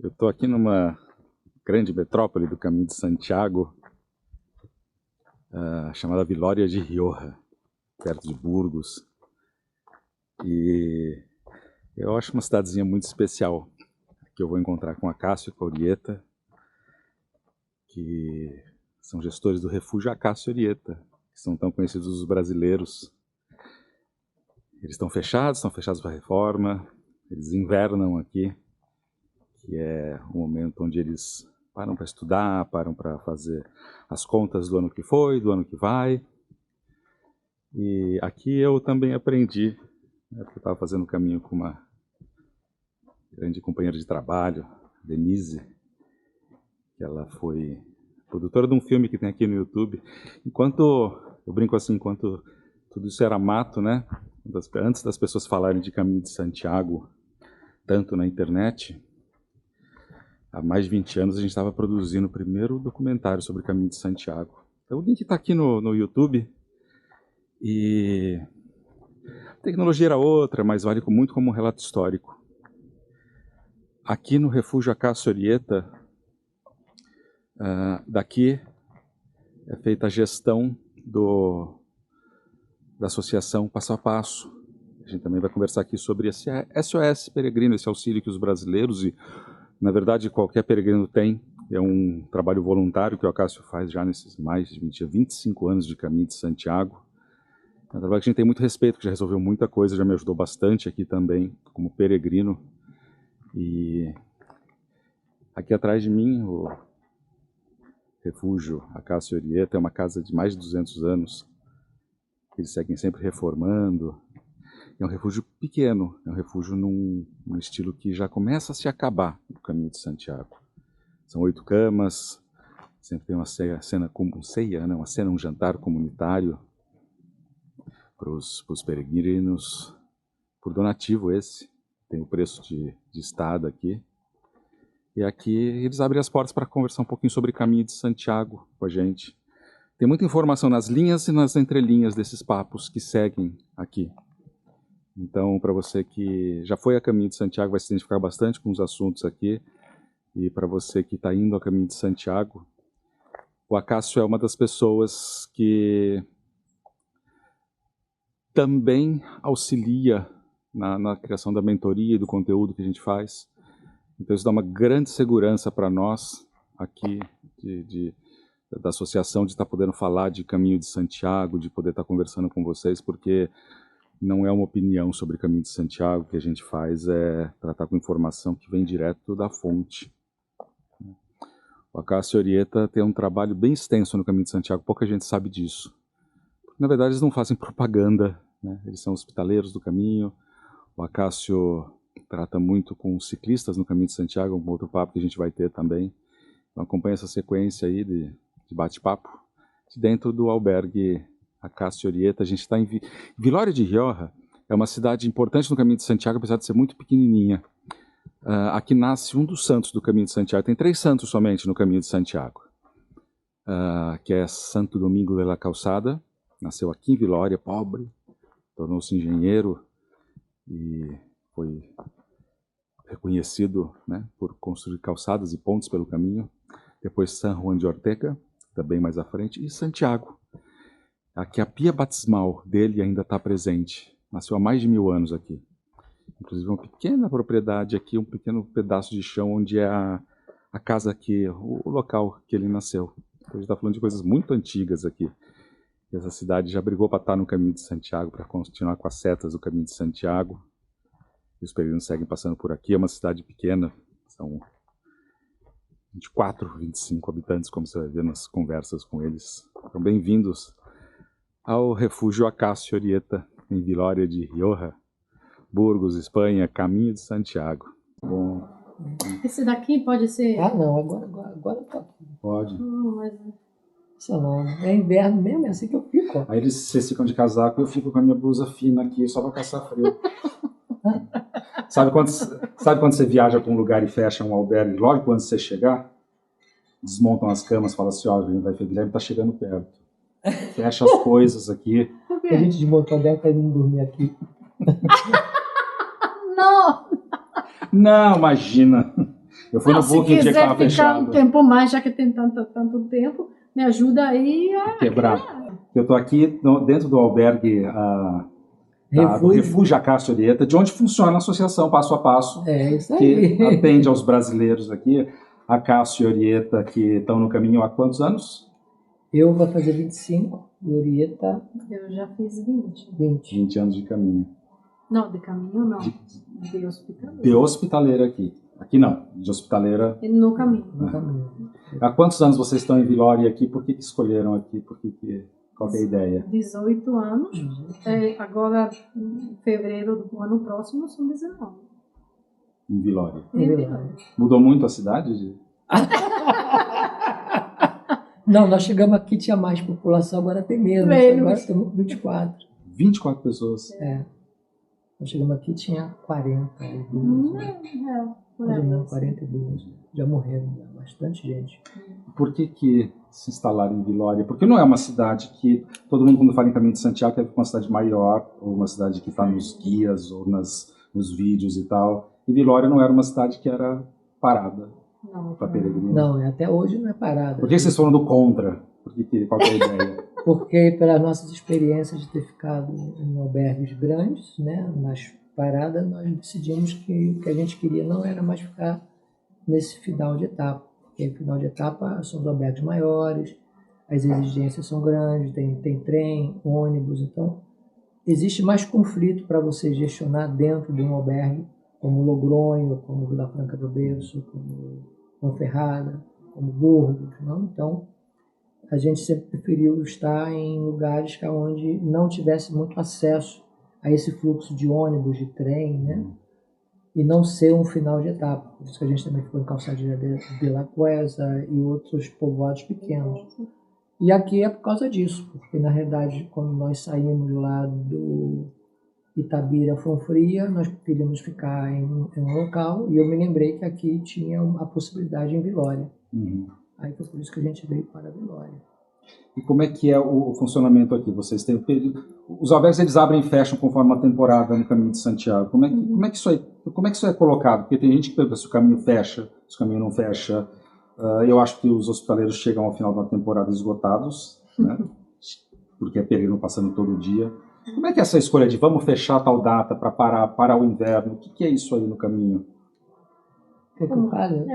Eu estou aqui numa grande metrópole do Caminho de Santiago, chamada Viloria de Rioja, perto de Burgos. E eu acho uma cidadezinha muito especial. Aqui eu vou encontrar com Acácio e com a Orieta, que são gestores do Refúgio Acácio e Orieta, que são tão conhecidos os brasileiros. Eles estão fechados para a reforma, eles invernam aqui, que é o momento onde eles param para estudar, param para fazer as contas do ano que foi, do ano que vai. E aqui eu também aprendi, né, porque eu estava fazendo o caminho com uma grande companheira de trabalho, Denise, que ela foi produtora de um filme que tem aqui no YouTube. Eu brinco assim, enquanto tudo isso era mato, né? Antes das pessoas falarem de Caminho de Santiago, tanto na internet, há mais de 20 anos a gente estava produzindo o primeiro documentário sobre o Caminho de Santiago. Então o link está aqui no YouTube. E a tecnologia era outra, mas vale muito como um relato histórico. Aqui no Refúgio Acácio e Orieta, daqui é feita a gestão da associação Passo a Passo. A gente também vai conversar aqui sobre esse SOS Peregrino, esse auxílio que os brasileiros, e na verdade qualquer peregrino tem. É um trabalho voluntário que o Acácio faz já nesses mais de 25 anos de Caminho de Santiago. É um trabalho que a gente tem muito respeito, que já resolveu muita coisa, já me ajudou bastante aqui também, como peregrino. E aqui atrás de mim, o Refúgio Acácio e Orieta é uma casa de mais de 200 anos. Eles seguem sempre reformando. É um refúgio pequeno, é um refúgio num estilo que já começa a se acabar no Caminho de Santiago. São 8 camas, sempre tem um jantar comunitário para os peregrinos, por donativo esse, tem o preço de estada aqui. E aqui eles abrem as portas para conversar um pouquinho sobre Caminho de Santiago com a gente. Tem muita informação nas linhas e nas entrelinhas desses papos que seguem aqui. Então, para você que já foi a Caminho de Santiago, vai se identificar bastante com os assuntos aqui. E para você que está indo a Caminho de Santiago, o Acácio é uma das pessoas que também auxilia na criação da mentoria e do conteúdo que a gente faz. Então isso dá uma grande segurança para nós aqui da associação de estar podendo falar de Caminho de Santiago, de poder estar conversando com vocês, porque não é uma opinião sobre Caminho de Santiago. O que a gente faz é tratar com informação que vem direto da fonte. O Acácio e Orieta tem um trabalho bem extenso no Caminho de Santiago, pouca gente sabe disso. Na verdade, eles não fazem propaganda, né? Eles são hospitaleiros do caminho. O Acácio trata muito com os ciclistas no Caminho de Santiago, um outro papo que a gente vai ter também. Então, acompanha essa sequência aí de bate-papo. Dentro do albergue Acácio e Orieta, a gente está em Viloria de Rioja, é uma cidade importante no Caminho de Santiago, apesar de ser muito pequenininha. Aqui nasce um dos santos do Caminho de Santiago. Tem 3 santos somente no Caminho de Santiago, que é Santo Domingo de la Calçada. Nasceu aqui em Viloria, pobre, tornou-se engenheiro e foi reconhecido, né, por construir calçadas e pontes pelo caminho. Depois San Juan de Ortega, também mais à frente, e Santiago. Aqui a pia batismal dele ainda está presente. Nasceu há mais de 1000 anos aqui. Inclusive uma pequena propriedade aqui, um pequeno pedaço de chão onde é a casa aqui, o local que ele nasceu. Então, a gente está falando de coisas muito antigas aqui. E essa cidade já brigou para estar no Caminho de Santiago, para continuar com as setas do Caminho de Santiago. E os peregrinos seguem passando por aqui. É uma cidade pequena, são 24, 25 habitantes, como você vai ver nas conversas com eles. Então, bem-vindos ao Refúgio Acácio e Orieta, em Viloria de Rioja, Burgos, Espanha, Caminho de Santiago. Bom. Esse daqui pode ser... Ah, não, agora tá. Pode. Mas... Isso não, é inverno mesmo, é assim que eu fico. Aí vocês ficam de casaco, eu fico com a minha blusa fina aqui, só para caçar frio. Sabe quando você viaja para um lugar e fecha um albergue, logo antes de você chegar, desmontam as camas, falam assim, ó, Guilherme tá chegando perto. Fecha as coisas aqui. A gente desmontou a albergue para ele não dormir aqui. Não! Não, imagina. Eu fui no se Booking, tinha que quiser estava ficar fechado. um tempo mais, já que tem tanto tempo, me ajuda aí a Quebrar. Eu estou aqui dentro do albergue do Refúgio Acácio Orieta, de onde funciona a associação Passo a Passo, É isso que aí. atende aos brasileiros aqui. Acácio e Orieta, que estão no caminho há quantos anos? Eu vou fazer 25, e Orieta Eu já fiz 20. 20. anos de caminho. Não, de caminho não. De hospitaleira. De hospitaleira aqui. Aqui não, de hospitaleira. E no caminho. No caminho. Há quantos anos vocês estão em Vilória aqui? Por que escolheram aqui? Qual que é a ideia? 18 anos. Agora, em fevereiro do ano próximo, são 19. Em Vilória. Em Vilória. Mudou muito a cidade? Não, nós chegamos aqui, tinha mais população, agora tem menos. Agora estamos com 24. 24 pessoas. É. Nós chegamos aqui, tinha 42. Mais ou menos 42. Já morreram, bastante gente. Por que se instalaram em Vilória? Porque não é uma cidade que todo mundo, quando fala em Caminho de Santiago, quer uma cidade maior, ou uma cidade que está nos guias, ou nos vídeos e tal. E Vilória não era uma cidade que era parada para peregrino. Não, até hoje não é parada. Por que vocês foram do contra? Qual que é a ideia? Porque pelas nossas experiências de ter ficado em albergues grandes, né, nas paradas, nós decidimos que o que a gente queria não era mais ficar nesse final de etapa. Porque no final de etapa são os albergues maiores, as exigências são grandes, tem trem, ônibus, então existe mais conflito para você gestionar dentro de um albergue, como Logronho, como Vila Franca do Berço, como Ponferrada, como Burgos, não? Então a gente sempre preferiu estar em lugares onde não tivesse muito acesso a esse fluxo de ônibus, de trem, né? E não ser um final de etapa. Por isso que a gente também ficou em Calçadilha de La Cuesa e outros povoados pequenos. E aqui é por causa disso, porque na realidade, quando nós saímos lá do Itabira Fonfria, nós queríamos ficar em um local, e eu me lembrei que aqui tinha a possibilidade em Vilória. Aí foi por isso que a gente veio para Vilória. E como é que é o funcionamento aqui? Vocês têm os albergues, eles abrem e fecham conforme a temporada no Caminho de Santiago. Como é que isso é colocado? Porque tem gente que pergunta se o caminho fecha, se o caminho não fecha. Eu acho que os hospitaleiros chegam ao final da temporada esgotados, né? Porque é peregrino passando todo dia. Como é que é essa escolha de vamos fechar tal data para parar o inverno? O que é isso aí no caminho? O que eu falo?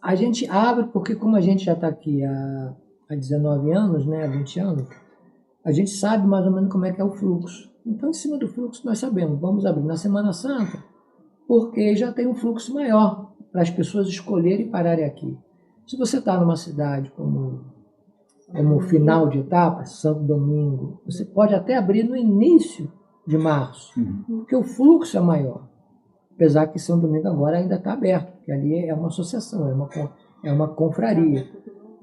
A gente abre porque como a gente já está aqui há 19 anos, né, há 20 anos, a gente sabe mais ou menos como é que é o fluxo. Então, em cima do fluxo, nós sabemos, vamos abrir na Semana Santa, porque já tem um fluxo maior para as pessoas escolherem e pararem aqui. Se você está numa cidade como final de etapa, Santo Domingo, você pode até abrir no início de março, porque o fluxo é maior. Apesar que São Domingo agora ainda está aberto, porque ali é uma associação, é uma confraria.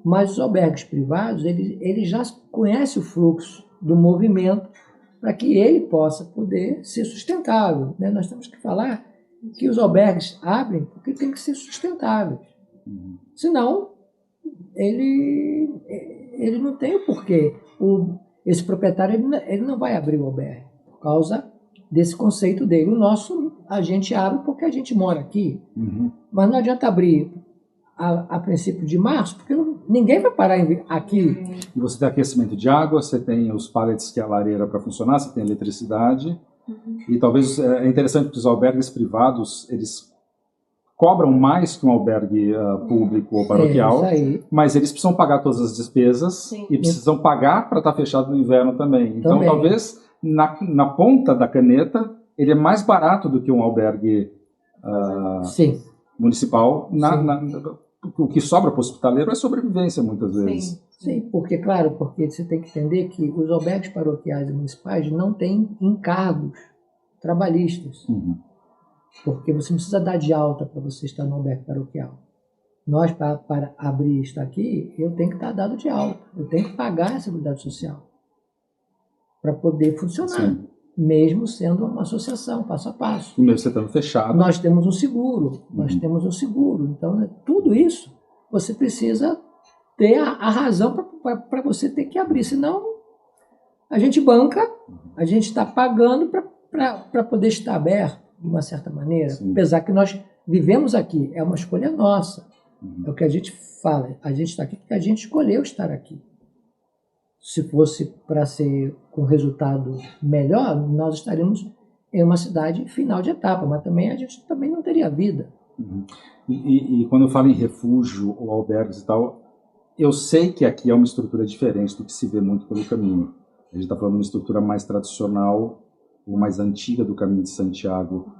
Mas os albergues privados, ele já conhece o fluxo do movimento para que ele possa poder ser sustentável, né? Nós temos que falar que os albergues abrem porque tem que ser sustentáveis. Senão, ele não tem o porquê. Esse proprietário ele não vai abrir o albergue por causa desse conceito dele. O nosso, a gente abre porque a gente mora aqui. Mas não adianta abrir a princípio de março, porque ninguém vai parar aqui. E você tem aquecimento de água, você tem os pallets, que é a lareira para funcionar, você tem eletricidade. E talvez é interessante que os albergues privados, eles cobram mais que um albergue público ou paroquial, mas eles precisam pagar todas as despesas e precisam pagar para estar fechado no inverno também. Então, talvez, na ponta da caneta, ele é mais barato do que um albergue municipal. O que sobra para o hospitaleiro é sobrevivência, muitas vezes. Sim, porque você tem que entender que os albergues paroquiais e municipais não têm encargos trabalhistas. Porque você não precisa dar de alta para você estar no albergue paroquial. Nós, para abrir e estar aqui, eu tenho que estar dado de alta. Eu tenho que pagar a Seguridade Social para poder funcionar. Mesmo sendo uma associação, passo a passo. E mesmo você estando fechado. Nós temos um seguro. Então, tudo isso, você precisa ter a razão para você ter que abrir. Senão, a gente banca, a gente está pagando para poder estar aberto, de uma certa maneira. Apesar que nós vivemos aqui, é uma escolha nossa. É o que a gente fala, a gente está aqui porque a gente escolheu estar aqui. Se fosse para ser com resultado melhor, nós estaríamos em uma cidade final de etapa, mas também a gente também não teria vida. Uhum. E quando eu falo em refúgio ou albergues e tal, eu sei que aqui é uma estrutura diferente do que se vê muito pelo caminho. A gente está falando de uma estrutura mais tradicional ou mais antiga do caminho de Santiago,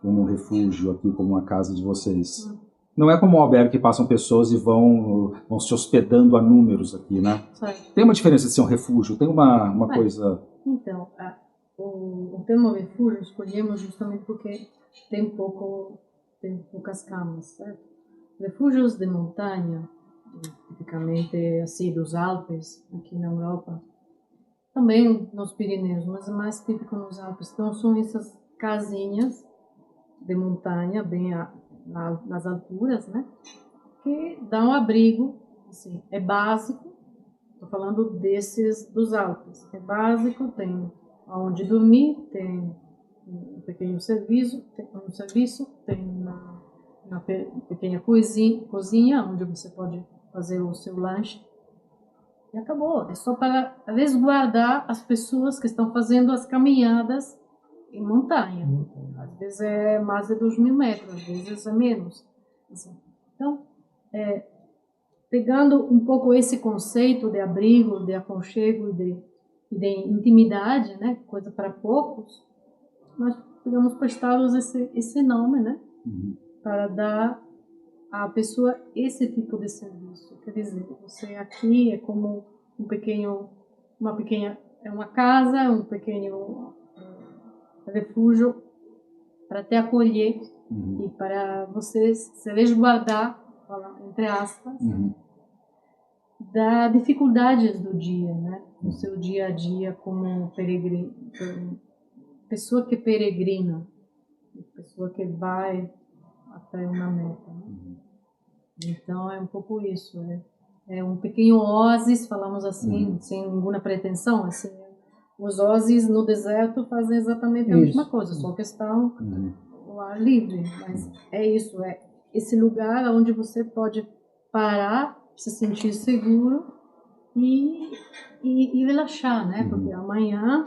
como um refúgio aqui, como uma casa de vocês. Não é como um albergue que passam pessoas e vão se hospedando a números aqui, né? Certo. Tem uma diferença de ser um refúgio? Tem uma coisa... Então, o termo refúgio escolhemos justamente porque tem poucas camas, certo? Refúgios de montanha, tipicamente assim dos Alpes, aqui na Europa, também nos Pirineus, mas é mais típico nos Alpes. Então são essas casinhas de montanha, bem nas alturas, né? Que dão abrigo, assim, é básico. Estou falando desses dos Alpes. É básico, tem onde dormir, tem um pequeno serviço, tem uma pequena cozinha onde você pode fazer o seu lanche. E acabou. É só para resguardar as pessoas que estão fazendo as caminhadas em montanha. Às vezes é mais de 2.000 metros, às vezes é menos. Assim. Então, pegando um pouco esse conceito de abrigo, de aconchego e de intimidade, né, coisa para poucos, nós pegamos prestados esse nome, né, para dar à pessoa esse tipo de serviço. Quer dizer, você aqui é como é uma casa, um pequeno refúgio para te acolher e para você se resguardar, entre aspas, das dificuldades do dia, né? No seu dia a dia como pessoa que peregrina, pessoa que vai até uma meta. Né? Então é um pouco isso, né? É um pequeno oásis, falamos assim, sem nenhuma pretensão, assim. Os oásis no deserto fazem exatamente a mesma coisa, só que estão ao ar livre. Mas é isso, é esse lugar onde você pode parar, se sentir seguro e relaxar, né? Porque amanhã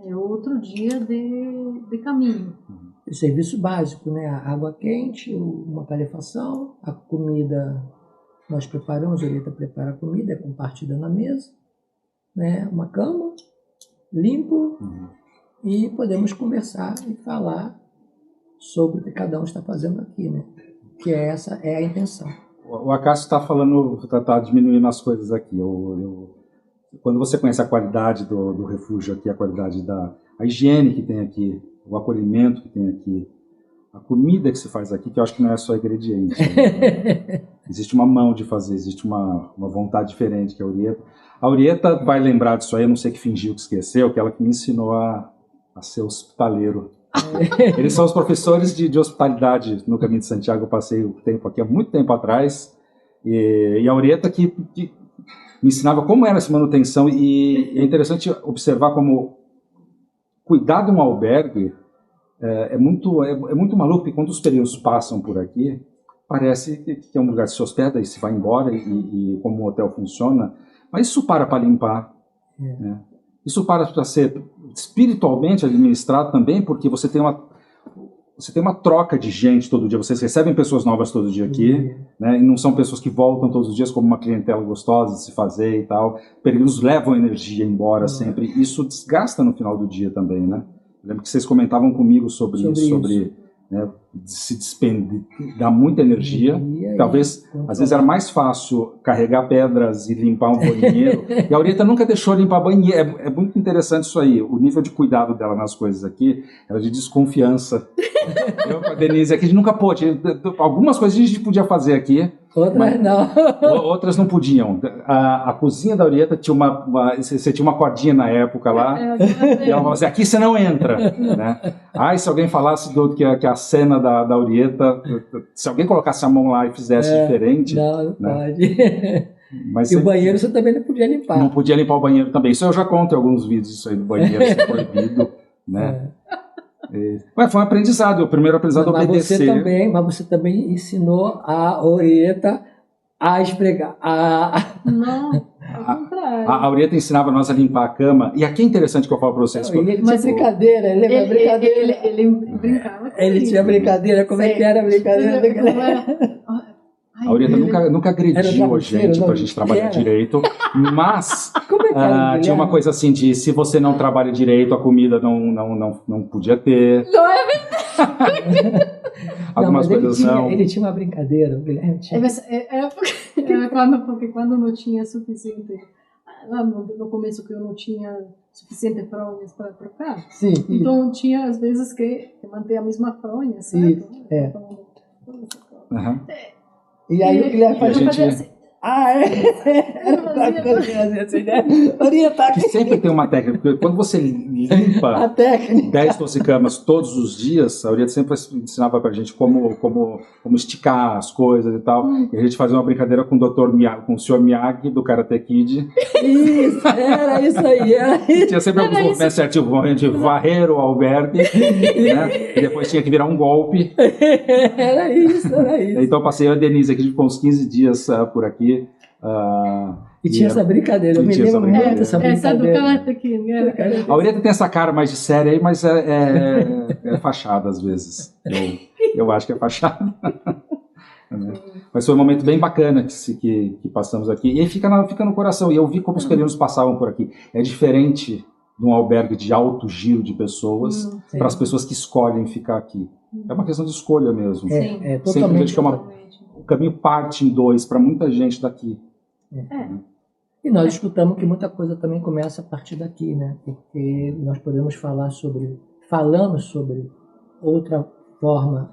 é outro dia de caminho. O serviço básico, né? A água quente, uma calefação, a comida nós preparamos, a Julieta prepara a comida, é compartilhada na mesa, né? Uma cama, limpo, e podemos conversar e falar sobre o que cada um está fazendo aqui, né? Que essa é a intenção. O Acácio está falando, está diminuindo as coisas aqui. Quando você conhece a qualidade do refúgio aqui, a qualidade a higiene que tem aqui, o acolhimento que tem aqui, a comida que se faz aqui, que eu acho que não é só ingrediente. Né? Existe uma mão de fazer, existe uma vontade diferente que é a Aurieta. A Aurieta vai lembrar disso aí, eu não sei que fingiu que esqueceu, que ela que me ensinou a ser hospitaleiro. Eles são os professores de hospitalidade no Caminho de Santiago. Eu passei o tempo aqui há muito tempo atrás, e a Aurieta que me ensinava como era essa manutenção, e é interessante observar como cuidar de um albergue é muito maluco, porque quando os peregrinos passam por aqui, parece que é um lugar que se hospeda e se vai embora, e como o hotel funciona, mas isso para limpar, né? Isso para ser espiritualmente administrado também, porque você tem uma troca de gente todo dia, vocês recebem pessoas novas todo dia aqui, né? E não são pessoas que voltam todos os dias como uma clientela gostosa de se fazer e tal. Peregrinos levam energia embora sempre, isso desgasta no final do dia também, né? Eu lembro que vocês comentavam comigo sobre isso, né, se despender, dá muita energia. Talvez, às vezes era mais fácil carregar pedras e limpar um banheiro. E a Aurieta nunca deixou limpar banheiro. É muito interessante isso aí. O nível de cuidado dela nas coisas aqui era de desconfiança. Eu com a Denise aqui, a gente nunca pôde. Algumas coisas a gente podia fazer aqui. Outras não. Outras não podiam. A cozinha da Aurieta tinha você tinha uma cordinha na época lá, e ela falava assim, aqui você não entra, né? Se alguém falasse que a cena da Aurieta, se alguém colocasse a mão lá e fizesse diferente... Não né? pode. Mas e o banheiro você também não podia limpar. Não podia limpar o banheiro também. Isso eu já conto em alguns vídeos, isso aí do banheiro ser proibido, né? Foi um aprendizado, o primeiro aprendizado a obedecer. Mas você também ensinou a Orieta a esfregar. Não, ao contrário. A Orieta ensinava nós a limpar a cama. E aqui é interessante que eu falo para vocês. Ele tinha brincadeira, ele lembra brincadeira. Ele brincava com Ele tinha brincadeira, como é que era a brincadeira? A Orieta nunca agrediu a gente pra gente trabalhar direito, mas tinha uma coisa assim de se você não trabalha direito, a comida não podia ter. Não é verdade. Algumas coisas não. Ele tinha uma brincadeira, o Guilherme tinha. Porque quando não tinha suficiente, lá no começo que eu não tinha suficiente fronhas para trocar, sim, então tinha às vezes que manter a mesma fronha, certo? Uhum. E aí o Guilherme fazia assim. Que sempre tem uma técnica, porque quando você limpa 10, 12 camas todos os dias, a Orieta sempre ensinava pra gente como esticar as coisas e tal. E a gente fazia uma brincadeira com o Dr. Miyagi, com o Sr. Miyagi do Karate Kid. Isso, era isso aí. Tinha sempre alguns movimentos certinhos de varrer o albergue, né? E depois tinha que virar um golpe. Era isso. Então eu passei eu e a Denise aqui, a gente ficou uns 15 dias por aqui. E tinha essa brincadeira, eu me lembro muito dessa brincadeira. Essa do Karate Kid. A Orieta tem essa cara mais de série aí, mas é fachada às vezes. Eu acho que é fachada. Mas foi um momento bem bacana que passamos aqui. E aí fica no coração. E eu vi como os peregrinos passavam por aqui. É diferente de um albergue de alto giro de pessoas para as pessoas que escolhem ficar aqui. É uma questão de escolha mesmo. Sempre vejo que o caminho parte em dois para muita gente daqui. E nós escutamos que muita coisa também começa a partir daqui, né? Porque nós podemos falamos sobre outra forma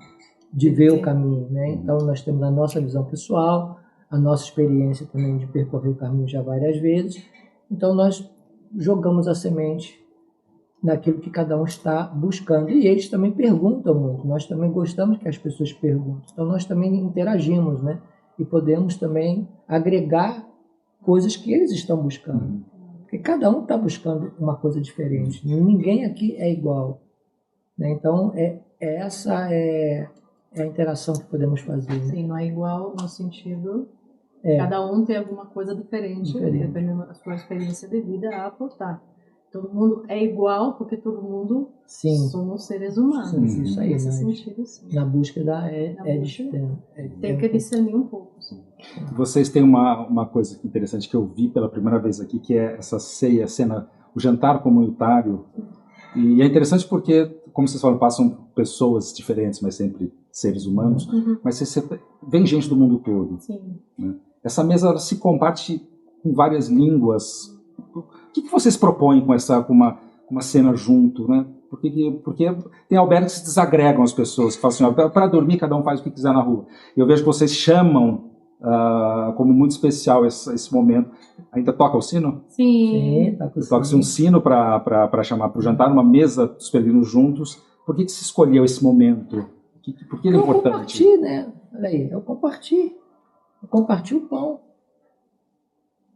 de ver o caminho, né? Então nós temos a nossa visão pessoal, a nossa experiência também de percorrer o caminho já várias vezes. Então nós jogamos a semente naquilo que cada um está buscando. E eles também perguntam muito. Nós também gostamos que as pessoas perguntem. Então nós também interagimos, né? E podemos também agregar coisas que eles estão buscando. Porque cada um está buscando uma coisa diferente. Ninguém aqui é igual. Né? Então essa é a interação que podemos fazer. Né? Sim, não é igual no sentido... Cada um tem alguma coisa diferente. Dependendo da sua experiência de vida, a aportar. Todo mundo é igual porque todo mundo somos seres humanos. Sim, isso aí. Nesse sentido, sim. Na búsqueda diferente. Tem que discernir um pouco. Sim. Vocês têm uma coisa interessante que eu vi pela primeira vez aqui, que é essa ceia, cena, o jantar comunitário. E é interessante porque, como vocês falam, passam pessoas diferentes, mas sempre seres humanos. Mas vem gente do mundo todo. Sim. Né? Essa mesa ela se comparte com várias línguas. O que vocês propõem com uma cena junto, né? Porque tem albergues que desagregam as pessoas, que falam assim, para dormir cada um faz o que quiser na rua. Eu vejo que vocês chamam como muito especial esse momento. Ainda toca o sino? Sim. Toca-se um sino para chamar para o jantar, uma mesa dos peregrinos juntos. Por que se escolheu esse momento? Por que ele é importante? Eu compartilho, né? Olha aí, eu compartilho o pão.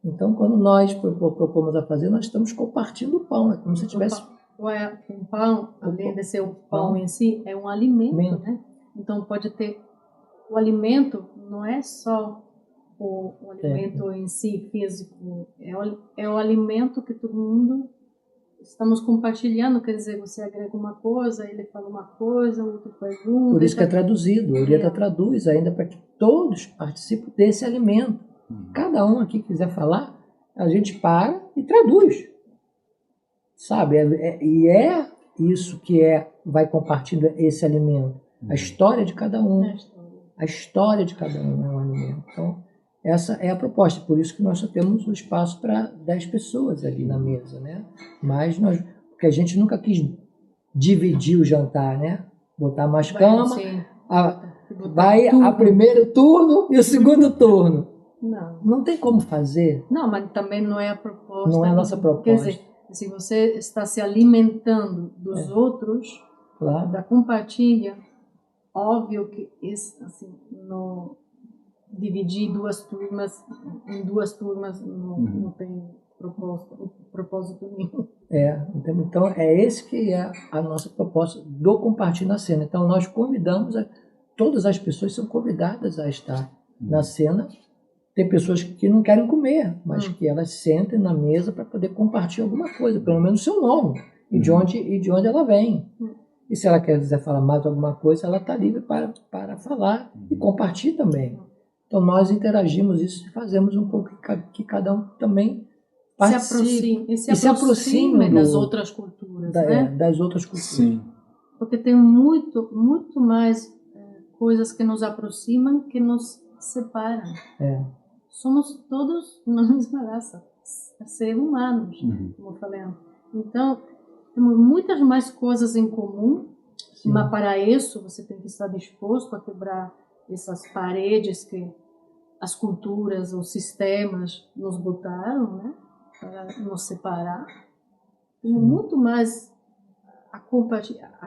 Então, quando nós propomos a fazer, nós estamos compartilhando o pão. É como se tivesse... O pão, além de ser o pão em si, é um alimento, né? Então, pode ter... O alimento não é só o alimento em si, físico. É o alimento que todo mundo... Estamos compartilhando, quer dizer, você agrega uma coisa, ele fala uma coisa, o outro pergunta... Por isso que é traduzido. O Orieta traduz ainda para que todos participem desse alimento. Cada um aqui quiser falar, a gente para e traduz. Sabe? E é isso que vai compartilhando esse alimento. A história de cada um. A história de cada um é um alimento. Então, essa é a proposta. Por isso que nós só temos o espaço para 10 pessoas ali na mesa, né? Mas porque a gente nunca quis dividir o jantar, né? Botar mais cama, vai a primeiro turno e o segundo turno. Não tem como fazer. Não, mas também não é a proposta. Não é a nossa proposta. Quer dizer, se você está se alimentando dos outros, da compartilha, óbvio que assim, no dividir em duas turmas não tem propósito nenhum. Então, é esse que é a nossa proposta do Compartilhe na Cena. Então, nós convidamos, todas as pessoas são convidadas a estar na cena. Tem pessoas que não querem comer, mas que elas sentem na mesa para poder compartilhar alguma coisa, pelo menos o seu nome, e de onde ela vem. E se ela quiser falar mais alguma coisa, ela está livre para falar e compartilhar também. Então, nós interagimos isso e fazemos um pouco que cada um também participe se aproxime das outras culturas, né? Das outras culturas. Sim. Porque tem muito mais coisas que nos aproximam que nos separam. Somos todos na mesma raça, seres humanos, como eu falei. Então, temos muitas mais coisas em comum, mas para isso você tem que estar disposto a quebrar essas paredes que as culturas, os sistemas nos botaram, né? Para nos separar. Temos muito mais a compartilhar,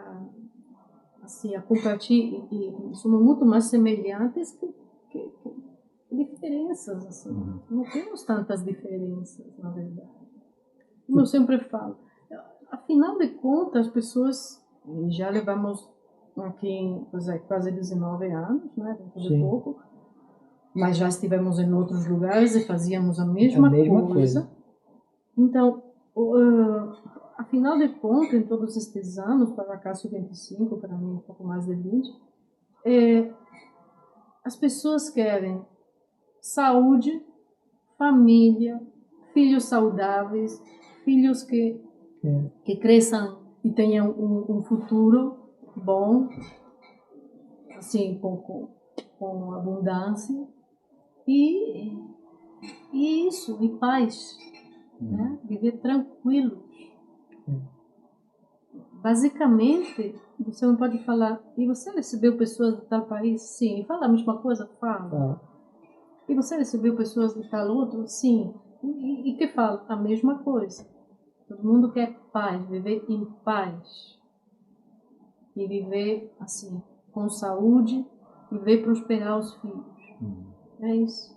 e somos muito mais semelhantes que diferenças. Assim. Não temos tantas diferenças, na verdade. Como eu sempre falo, afinal de contas, as pessoas, já levamos aqui quase 19 anos, né? Dentro de pouco, mas já estivemos em outros lugares e fazíamos a mesma coisa. Então, afinal de contas, em todos estes anos, para cá 25, para mim um pouco mais de 20, as pessoas querem saúde, família, filhos saudáveis, filhos que cresçam e tenham um futuro bom, assim, com abundância, e isso, e paz, né? Viver tranquilo. Basicamente, você não pode falar, e você recebeu pessoas de tal país? Sim. Fala a mesma coisa? Fala. E você recebeu pessoas de tal outro? Sim. E que fala? A mesma coisa. Todo mundo quer paz, viver em paz. E viver assim, com saúde, e ver prosperar os filhos. É isso.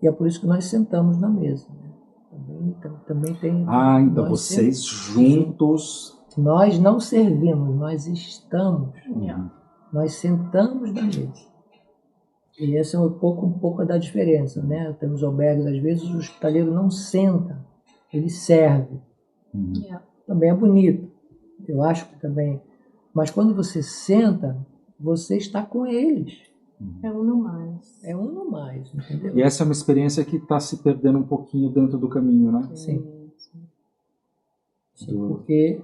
E é por isso que nós sentamos na mesa. Né? Também tem... então vocês juntos... Nós não servimos, nós estamos. Nós sentamos na mesa. E essa é um pouco da diferença, né? Temos albergues, às vezes o hospitaleiro não senta, ele serve. Também é bonito, eu acho que também. Mas quando você senta, você está com eles. É um no mais. É um no mais, entendeu? E essa é uma experiência que está se perdendo um pouquinho dentro do caminho, né? Sim, porque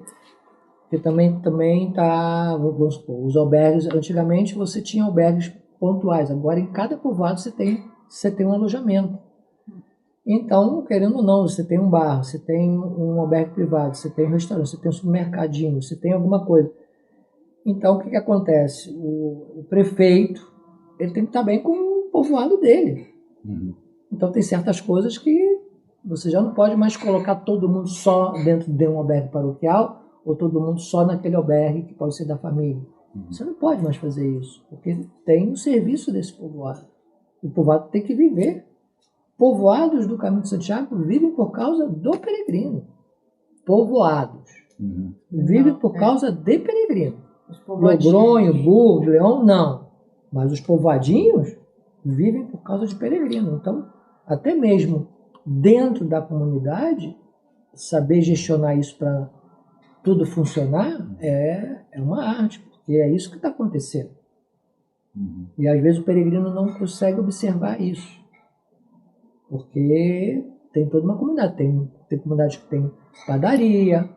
também está, vamos supor, os albergues, antigamente você tinha albergues pontuais, agora em cada povoado você tem um alojamento. Então, querendo ou não, você tem um bar, você tem um albergue privado, você tem um restaurante, você tem um supermercadinho, você tem alguma coisa. Então, o que acontece? O prefeito, ele tem que estar bem com o povoado dele. Então, tem certas coisas que você já não pode mais colocar todo mundo só dentro de um albergue paroquial ou todo mundo só naquele albergue que pode ser da família. Você não pode mais fazer isso, porque tem o serviço desse povoado. E o povoado tem que viver. Povoados do Caminho de Santiago vivem por causa do peregrino. Povoados. Vivem por causa de peregrino. Logronho, Burgos, Leão, não. Mas os povoadinhos vivem por causa de peregrino. Então, até mesmo dentro da comunidade, saber gestionar isso para tudo funcionar é uma arte, porque é isso que está acontecendo. E às vezes o peregrino não consegue observar isso, porque tem toda uma comunidade. Tem comunidade que tem padaria,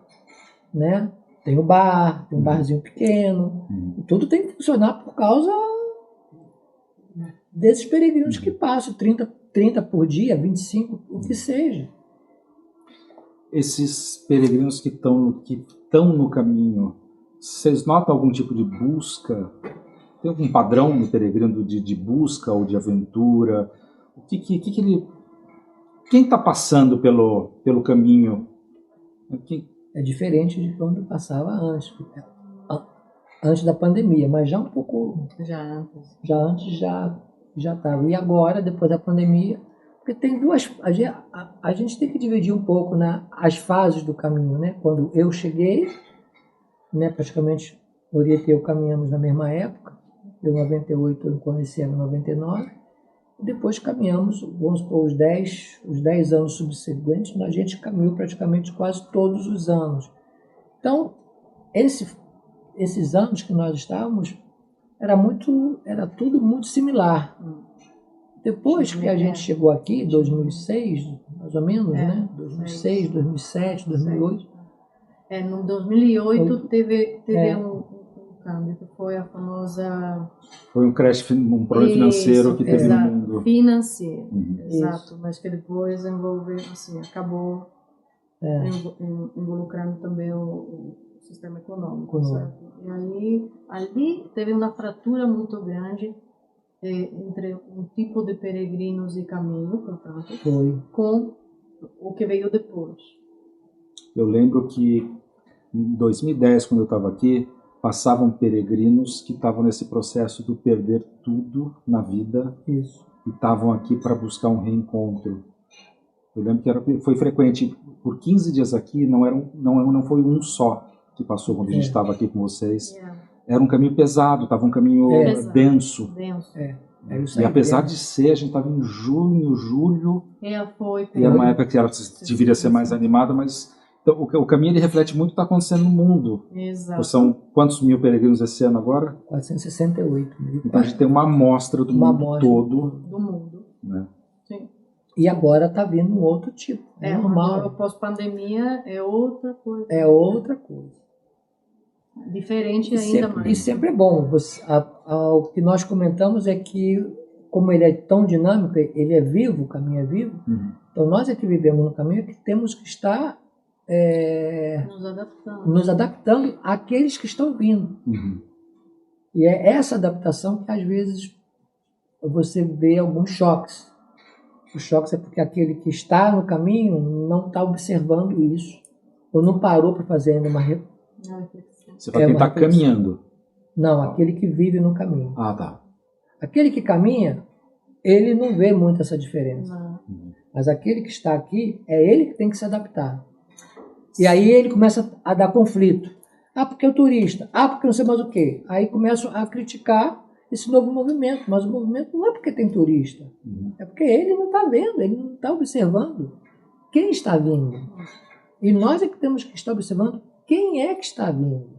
né? Tem o bar, tem um barzinho pequeno, e tudo tem que funcionar por causa desses peregrinos que passam, 30 por dia, 25, o que seja. Esses peregrinos que estão no caminho, vocês notam algum tipo de busca? Tem algum padrão no peregrino de busca ou de aventura? O que ele... Quem está passando pelo caminho? É diferente de quando passava antes da pandemia, mas já um pouco... Já antes já estava. E agora, depois da pandemia... Porque Porque tem duas... A gente tem que dividir um pouco, né, as fases do caminho, né? Quando eu cheguei, né, praticamente Orieta e eu caminhamos na mesma época. Eu, em 98, eu conheci ela em 99. E depois caminhamos, vamos supor, os 10 anos subsequentes, a gente caminhou praticamente quase todos os anos. Então, esses anos que nós estávamos, era tudo muito similar. Depois que a gente chegou aqui, em 2006, mais ou menos, né? 2006, 2007, 2008. No 2008 teve um câmbio, que foi a famosa... Foi um crash, um problema financeiro que teve no mundo. Financeiro, exato. Mas que depois envolveu, assim, acabou involucrando também o sistema econômico, certo? E aí, ali teve uma fratura muito grande entre um tipo de peregrinos e caminho, portanto, com o que veio depois. Eu lembro que em 2010, quando eu estava aqui, passavam peregrinos que estavam nesse processo de perder tudo na vida. Isso. E estavam aqui para buscar um reencontro. Eu lembro que foi frequente, por 15 dias aqui, não foi um só que passou quando a gente estava aqui com vocês. Era um caminho pesado, estava um caminho denso. E apesar de ser, a gente estava em junho, julho, e era uma época que ela deveria ser mais animada, mas então, o caminho ele reflete muito o que está acontecendo no mundo. Exato. São quantos mil peregrinos esse ano agora? 468 mil. Então a gente tem uma amostra do mundo todo. Do mundo. Né? Sim. E agora está vindo um outro tipo. É normal. Agora, pós-pandemia, é outra coisa. É outra coisa. Diferente ainda mais. E sempre é bom. O que nós comentamos é que, como ele é tão dinâmico, ele é vivo, o caminho é vivo, então nós é que vivemos no caminho que temos que estar nos adaptando àqueles que estão vindo. E é essa adaptação que às vezes você vê alguns choques. Os choques é porque aquele que está no caminho não está observando isso, ou não parou para fazer ainda uma Você fala quem está caminhando. Não, aquele que vive no caminho. Ah, tá. Aquele que caminha, ele não vê muito essa diferença. Mas aquele que está aqui, é ele que tem que se adaptar. E aí ele começa a dar conflito. Ah, porque é o turista. Ah, porque não sei mais o quê. Aí começam a criticar esse novo movimento. Mas o movimento não é porque tem turista. É porque ele não está vendo, ele não está observando quem está vindo. E nós é que temos que estar observando quem é que está vindo.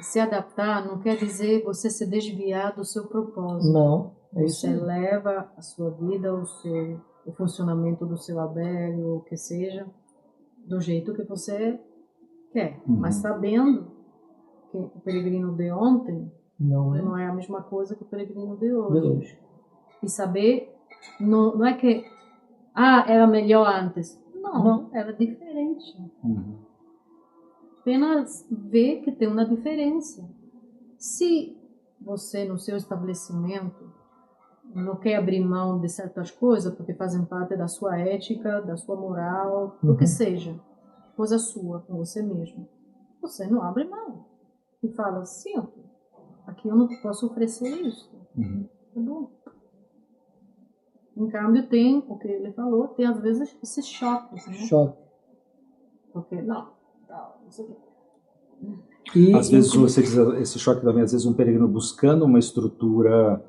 Se adaptar não quer dizer você se desviar do seu propósito. Não. Você leva a sua vida, o funcionamento do seu albergue, o que seja, do jeito que você quer. Mas sabendo que o peregrino de ontem não é a mesma coisa que o peregrino de hoje. E saber, não é que era melhor antes. Não, era diferente. Apenas ver que tem uma diferença. Se você, no seu estabelecimento, não quer abrir mão de certas coisas porque fazem parte da sua ética, da sua moral, do que seja, coisa sua, com você mesmo, você não abre mão e fala, sinto, aqui eu não posso oferecer isso. Tá bom. Em câmbio, tem o que ele falou, tem às vezes esses choques, né? Porque, não sei o que. Às vezes você diz esse choque também, às vezes um peregrino buscando uma estrutura,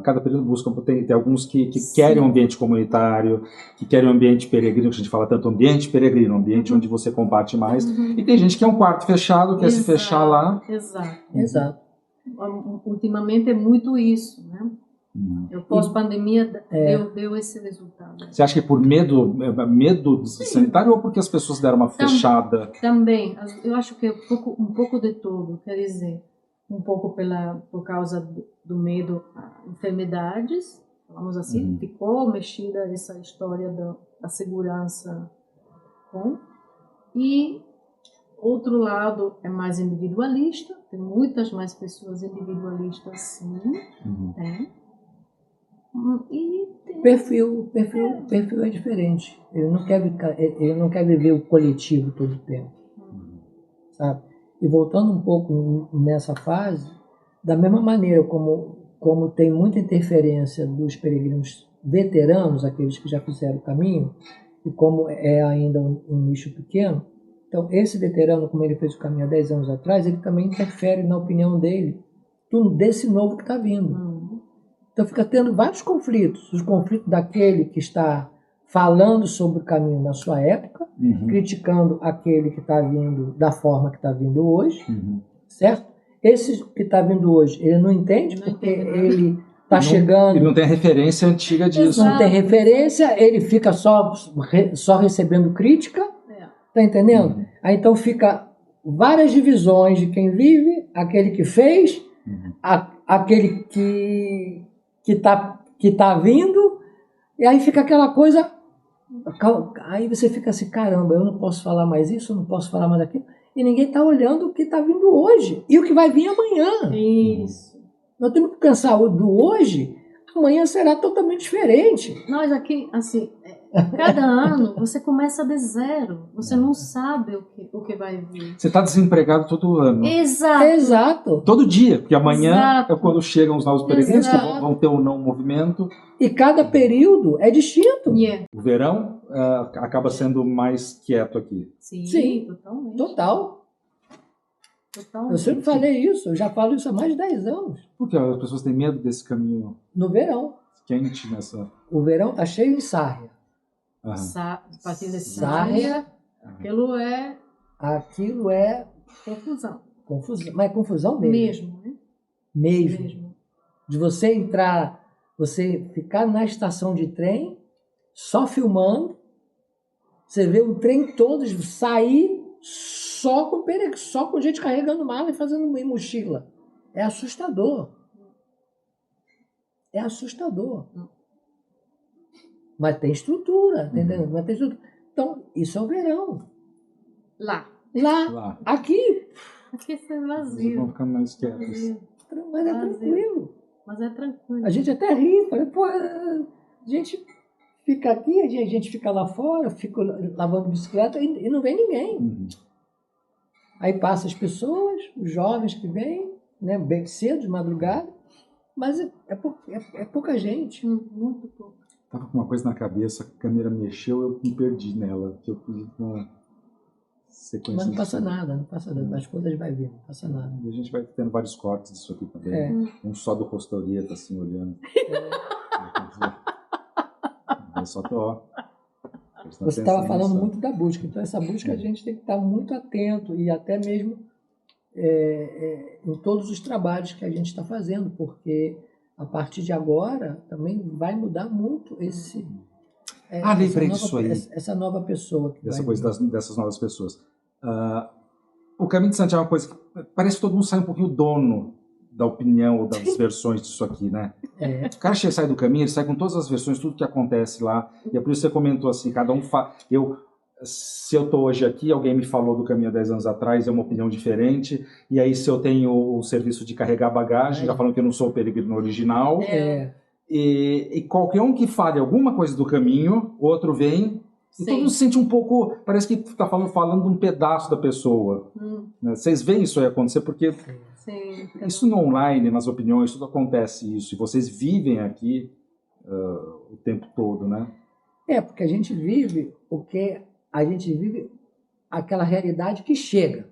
cada peregrino busca, tem alguns que querem um ambiente comunitário, que querem um ambiente peregrino, que a gente fala tanto ambiente peregrino, um ambiente onde você combate mais, e tem gente que é um quarto fechado, quer se fechar lá. Exato. Ultimamente é muito isso, né? O pós-pandemia deu esse resultado. Você acha que por medo sanitário ou porque as pessoas deram uma fechada? Também. Eu acho que é um pouco de tudo. Quer dizer, um pouco por causa do medo a enfermidades, vamos assim, ficou mexida essa história da segurança. E outro lado é mais individualista, tem muitas mais pessoas individualistas, sim, tem. E Perfil é diferente. Ele não quer viver o coletivo todo o tempo, sabe? E voltando um pouco nessa fase, da mesma maneira como tem muita interferência dos peregrinos veteranos, aqueles que já fizeram o caminho, e como é ainda um nicho pequeno, então esse veterano, como ele fez o caminho há 10 anos atrás, ele também interfere na opinião dele, desse novo que está vindo. Então fica tendo vários conflitos. Os conflitos daquele que está falando sobre o caminho na sua época, criticando aquele que está vindo da forma que está vindo hoje, certo? Esse que está vindo hoje, ele não entende, porque ele está chegando... Ele não tem a referência antiga disso. Não tem referência, ele fica só recebendo crítica, tá entendendo? Aí então fica várias divisões de quem vive, aquele que fez, aquele que tá vindo, e aí fica aquela coisa, aí você fica assim, caramba, eu não posso falar mais isso, eu não posso falar mais aquilo, e ninguém está olhando o que está vindo hoje, e o que vai vir amanhã. Isso. Nós temos que pensar o do hoje, amanhã será totalmente diferente. Nós aqui, assim, cada ano você começa de zero, você não sabe o que vai vir. Você está desempregado todo ano. Exato. Todo dia, porque amanhã é quando chegam os novos peregrinos, que vão ter ou não movimento. E cada período é distinto. O verão acaba sendo mais quieto aqui. Sim, totalmente. Totalmente. Eu sempre falei isso, eu já falo isso há mais de 10 anos. Por que as pessoas têm medo desse caminho No verão. quente nessa... O verão tá cheio de sarria. A partir de sarria, aquilo é confusão. Mas é confusão mesmo. Né? Mesmo. De você entrar, você ficar na estação de trem, só filmando, você vê o trem todo sair só com gente carregando mala e fazendo mochila. É assustador. É assustador. Mas tem estrutura, entendeu? Mas tem estrutura. Então, isso é o verão. Lá. Aqui. Aqui é vazio. Vão ficar mais quietos. Mas é tranquilo. Mas é tranquilo. A gente até ri. Pô, a gente fica aqui, a gente fica lá fora, fica lavando bicicleta e não vem ninguém. Aí passa as pessoas, os jovens que vêm, né, bem cedo, de madrugada, mas é pouca gente. Muito pouco. Tava com uma coisa na cabeça, a câmera mexeu, eu me perdi nela, que eu fiz uma sequência. Mas não passa nada, as coisas vai vir, não passa nada. E a gente vai tendo vários cortes disso aqui também. Um só do Rostorieta, assim, olhando. Eu só tô, ó. Você estava falando muito da busca, então essa busca a gente tem que estar muito atento e até mesmo em todos os trabalhos que a gente está fazendo, porque a partir de agora também vai mudar muito lembrei disso aí. Essa nova pessoa. Dessa coisa dessas novas pessoas. O Caminho de Santiago é uma coisa que parece que todo mundo sai um pouquinho dono da opinião ou das versões disso aqui, né? O cara sai do caminho, ele sai com todas as versões, tudo que acontece lá, e é por isso que você comentou assim, cada um se eu estou hoje aqui, alguém me falou do caminho há 10 anos atrás, é uma opinião diferente, e aí se eu tenho o serviço de carregar bagagem, já falando que eu não sou o peregrino original, e qualquer um que fale alguma coisa do caminho, outro vem, e todo mundo se sente um pouco, parece que está falando de um pedaço da pessoa. Né? Vocês veem isso aí acontecer, porque isso no online, nas opiniões, tudo acontece isso, e vocês vivem aqui o tempo todo, né? Porque a gente vive aquela realidade que chega.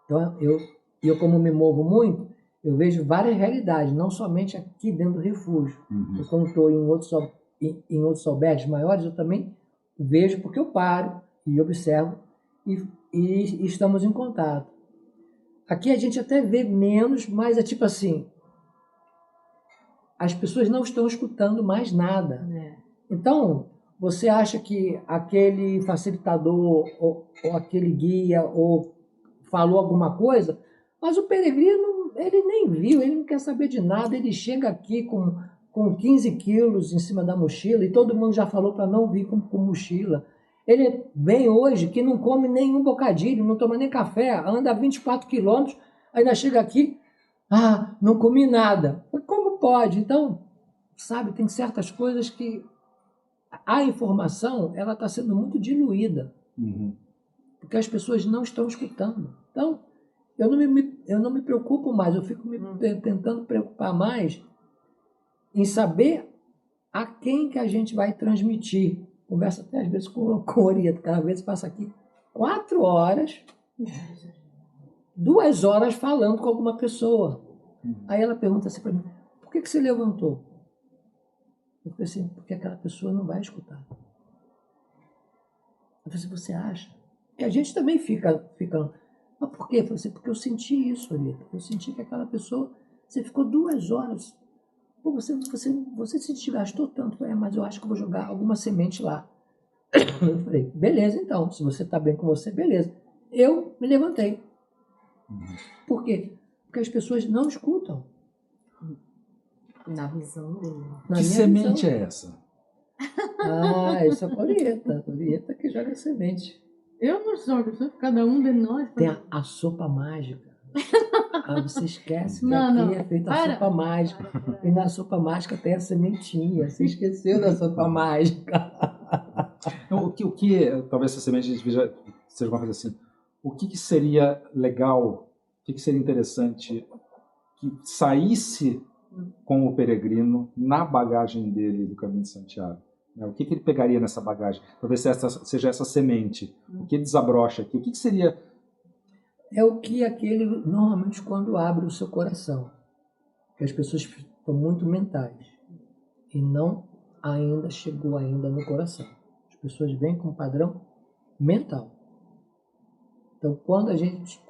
Então, eu como me movo muito, eu vejo várias realidades, não somente aqui dentro do refúgio. Eu, quando estou em outros albergues maiores, eu também vejo, porque eu paro e observo e estamos em contato. Aqui a gente até vê menos, mas é tipo assim, as pessoas não estão escutando mais nada. Então, você acha que aquele facilitador ou aquele guia ou falou alguma coisa, mas o peregrino, ele nem viu, ele não quer saber de nada, ele chega aqui com 15 quilos em cima da mochila e todo mundo já falou para não vir com mochila. Ele vem hoje que não come nenhum bocadinho, não toma nem café, anda 24 quilômetros, ainda chega aqui, não comi nada. Como pode? Então, sabe, tem certas coisas que a informação ela está sendo muito diluída, porque as pessoas não estão escutando. Então, eu não me preocupo mais, eu fico tentando preocupar mais em saber a quem que a gente vai transmitir. Conversa até às vezes com o Orieto, cada vez passa aqui 4 horas, 2 horas falando com alguma pessoa. Aí ela pergunta assim para mim, por que você levantou? Eu falei assim, porque aquela pessoa não vai escutar. Eu falei assim, você acha? E a gente também fica mas por quê? Eu falei assim, porque eu senti isso, Orieto. Eu senti que aquela pessoa, você ficou 2 horas. Pô, você se desgastou tanto. Mas eu acho que eu vou jogar alguma semente lá. Eu falei, beleza então, se você está bem com você, beleza. Eu me levantei. Por quê? Porque as pessoas não escutam. Na visão dele. Na Que minha semente visão. é essa? Essa é a Orieta que joga semente. Eu não jogo, cada um de nós. Tem a sopa mágica. Você esquece que Não, aqui não. é feita a Para. sopa mágica. Para. E na sopa mágica tem a sementinha. Você esqueceu da sopa mágica. Então, talvez essa semente a gente veja, seja uma coisa assim, o que seria legal, o que seria interessante que saísse com o peregrino na bagagem dele do Caminho de Santiago? Né? O que ele pegaria nessa bagagem? Talvez seja essa semente. O que ele desabrocha aqui? O que seria... É o que aquele, normalmente, quando abre o seu coração. Que as pessoas estão muito mentais. E não ainda chegou ainda no coração. As pessoas vêm com um padrão mental. Então, quando a gente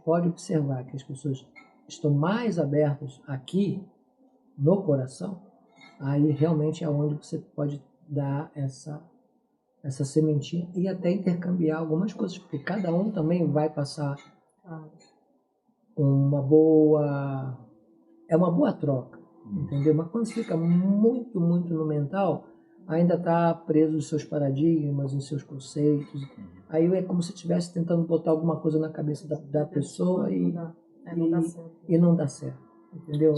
pode observar que as pessoas estão mais abertas aqui, no coração, aí realmente é onde você pode dar essa sementinha e até intercambiar algumas coisas, porque cada um também vai passar uma boa troca, entendeu? Mas quando você fica muito, muito no mental, ainda está preso nos seus paradigmas, em seus conceitos, aí é como se estivesse tentando botar alguma coisa na cabeça da pessoa e não dá certo, entendeu?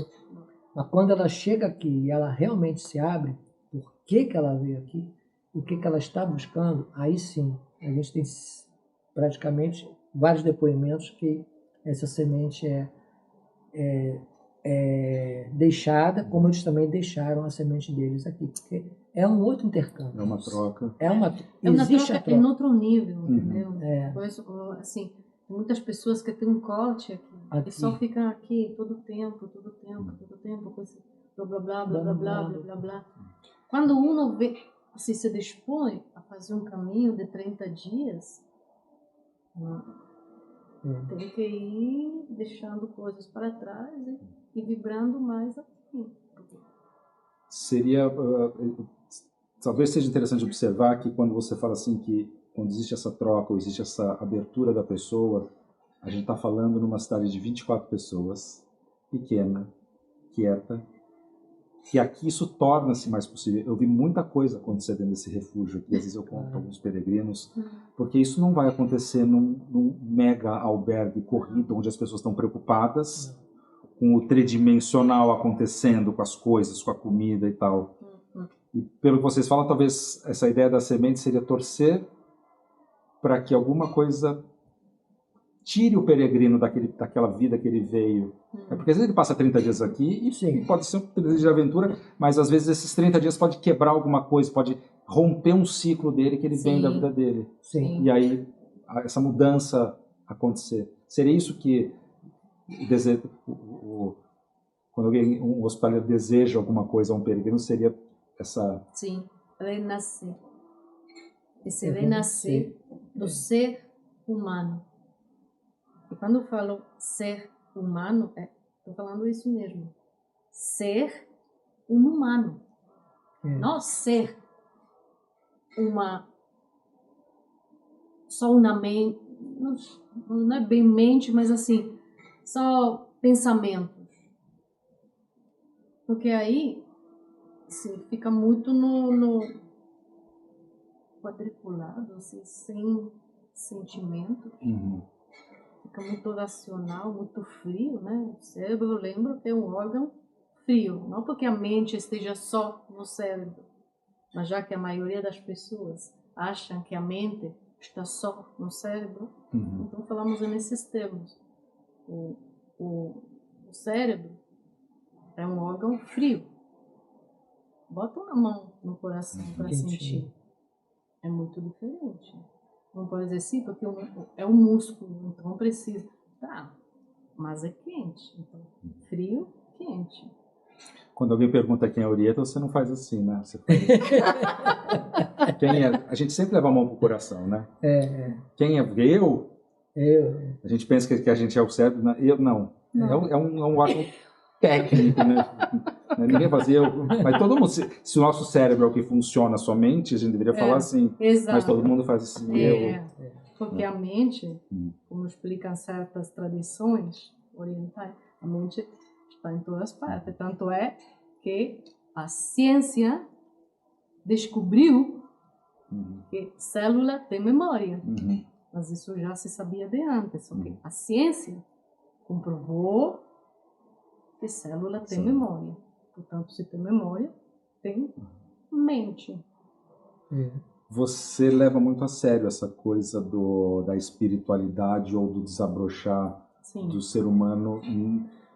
Mas quando ela chega aqui e ela realmente se abre, por que ela veio aqui, o que ela está buscando, aí sim, a gente tem praticamente vários depoimentos que essa semente é deixada, como eles também deixaram a semente deles aqui, porque é um outro intercâmbio. É uma troca. Existe troca a troca em outro nível, entendeu? É. Por isso, assim, muitas pessoas que têm um corte aqui. E só ficam aqui todo tempo, com esse blá blá blá blá blá blá blá blá blá. Quando um vê, assim, se dispõe a fazer um caminho de 30 dias, tem que ir deixando coisas para trás e vibrando mais aqui. Seria... talvez seja interessante observar que quando você fala assim que quando existe essa troca ou existe essa abertura da pessoa, a gente está falando numa cidade de 24 pessoas, pequena, quieta, que aqui isso torna-se mais possível. Eu vi muita coisa acontecer dentro desse refúgio aqui, às vezes eu conto alguns peregrinos, porque isso não vai acontecer num mega albergue corrido, onde as pessoas estão preocupadas com o tridimensional acontecendo, com as coisas, com a comida e tal. E pelo que vocês falam, talvez essa ideia da semente seria torcer para que alguma coisa tire o peregrino daquela vida que ele veio. Porque às vezes ele passa 30 dias aqui e pode ser um 30 dias de aventura, mas às vezes esses 30 dias pode quebrar alguma coisa, pode romper um ciclo dele que ele vem da vida dele. E aí essa mudança acontecer. Seria isso que quando um hospitaleiro deseja alguma coisa a um peregrino, seria essa... Sim, renascer. Esse renascer do ser humano. E quando eu falo ser humano, estou falando isso mesmo. Ser um humano. Não ser só uma mente, não é bem mente, mas assim, só pensamentos. Porque aí assim, fica muito no quadriculado, assim, sem sentimento. Fica muito racional, muito frio, né? O cérebro, eu lembro que é um órgão frio. Não porque a mente esteja só no cérebro, mas já que a maioria das pessoas acham que a mente está só no cérebro, então falamos nesses termos. O cérebro é um órgão frio. bota uma mão no coração para Quentinho. sentir. É muito diferente. Não pode dizer sim, porque é um músculo, então precisa. Tá, mas é quente. Então, frio, quente. Quando alguém pergunta quem é Orieta, você não faz assim, né? Você faz... Quem é? A gente sempre leva a mão pro coração, né? Quem é? Eu? A gente pensa que a gente é o cérebro, né? Eu não. Não. É um órgão técnico, né? Ninguém fazia. Mas todo mundo, se o nosso cérebro é o que funciona somente, a gente deveria falar assim. Exato. Mas todo mundo faz assim. Porque a mente, como explicam certas tradições orientais, a mente está em todas partes. Tanto é que a ciência descobriu que célula tem memória. Mas isso já se sabia de antes. Só que a ciência comprovou que célula tem memória. Portanto, se tem memória, tem mente. Você leva muito a sério essa coisa da espiritualidade ou do desabrochar do ser humano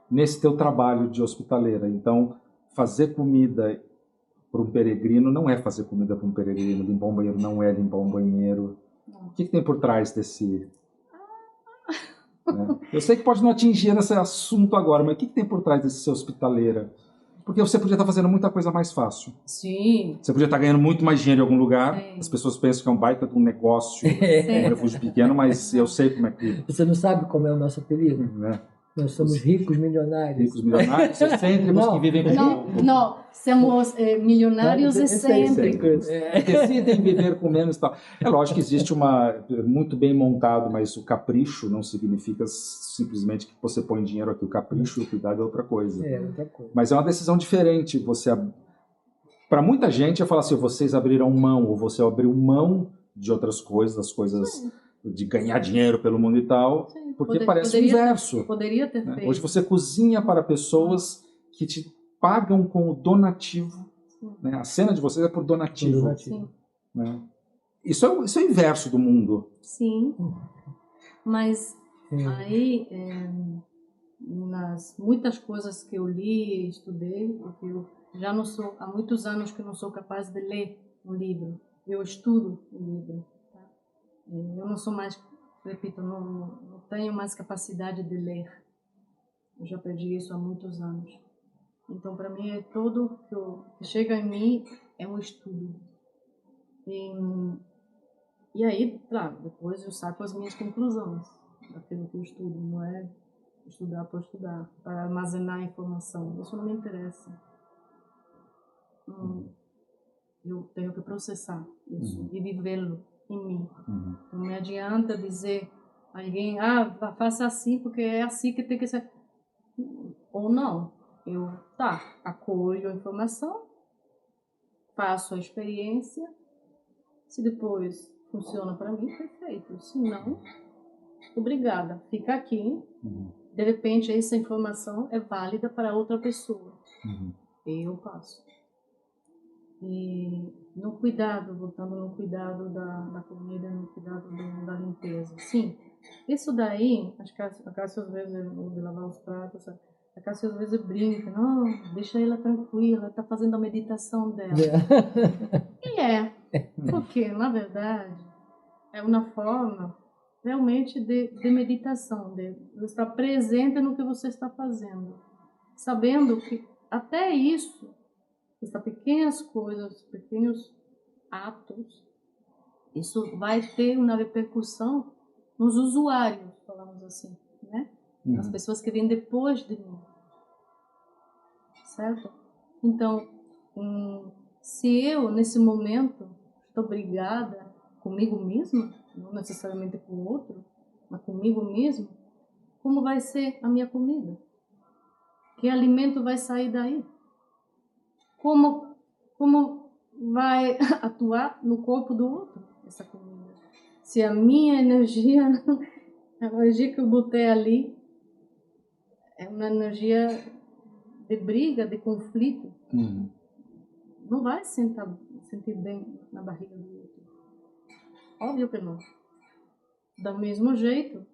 nesse teu trabalho de hospitaleira. Então, fazer comida para um peregrino não é fazer comida para um peregrino, limpar um banheiro não é limpar um banheiro. O que tem por trás desse... né? Eu sei que pode não atingir esse assunto agora, mas o que tem por trás desse ser hospitaleira? Porque você podia estar fazendo muita coisa mais fácil. Sim. Você podia estar ganhando muito mais dinheiro em algum lugar. Sim. As pessoas pensam que é um baita de um negócio, um refúgio pequeno, mas eu sei como é que... Você não sabe como é o nosso apelido? Né? Nós somos ricos milionários. Ricos milionários, excêntricos que vivem com... Não, somos milionários excêntricos. Decidem viver com menos e tal. É lógico que existe muito bem montado, mas o capricho não significa simplesmente que você põe dinheiro aqui. O capricho e o cuidado é outra coisa. Outra coisa. Mas é uma decisão diferente. Para muita gente, eu falo assim, vocês abriram mão, ou você abriu mão de outras coisas, das coisas de ganhar dinheiro pelo mundo e tal, porque parece o inverso. Poderia ter feito. Hoje você cozinha para pessoas que te pagam com o donativo. Né? A cena de vocês é por donativo. Né? Isso é o inverso do mundo. Sim. Mas aí, nas muitas coisas que eu li e estudei, porque eu já não sou, há muitos anos que não sou capaz de ler um livro. Eu estudo o livro. Tá? Eu não sou mais, repito, não tenho mais capacidade de ler. Eu já perdi isso há muitos anos. Então, para mim, tudo que chega em mim é um estudo. E aí, claro, depois eu saco as minhas conclusões daquilo que eu estudo. Não é estudar por estudar, para armazenar informação. Isso não me interessa. Eu tenho que processar isso e vivê-lo em mim. Não me adianta dizer a alguém, faça assim porque é assim que tem que ser. Ou não. Eu, acolho a informação, faço a experiência, se depois funciona para mim, perfeito. Se não, obrigada, fica aqui. De repente, essa informação é válida para outra pessoa. Eu passo. E no cuidado, voltando no cuidado da comida, no cuidado da limpeza. Sim, isso daí, a Cássia às vezes, de lavar os pratos, a Cássia às vezes brinca, não, deixa ela tranquila, ela está fazendo a meditação dela. E porque, na verdade, é uma forma realmente de meditação, de estar presente no que você está fazendo, sabendo que até isso, essas pequenas coisas, pequenos atos, isso vai ter uma repercussão nos usuários, falamos assim, né? As pessoas que vêm depois de mim, certo? Então, se eu, nesse momento, estou brigada comigo mesma, não necessariamente com o outro, mas comigo mesmo, como vai ser a minha comida? Que alimento vai sair daí? Como vai atuar no corpo do outro essa comida? Se a minha energia, a energia que eu botei ali, é uma energia de briga, de conflito, não vai sentir bem na barriga do outro. Óbvio que não. Do mesmo jeito,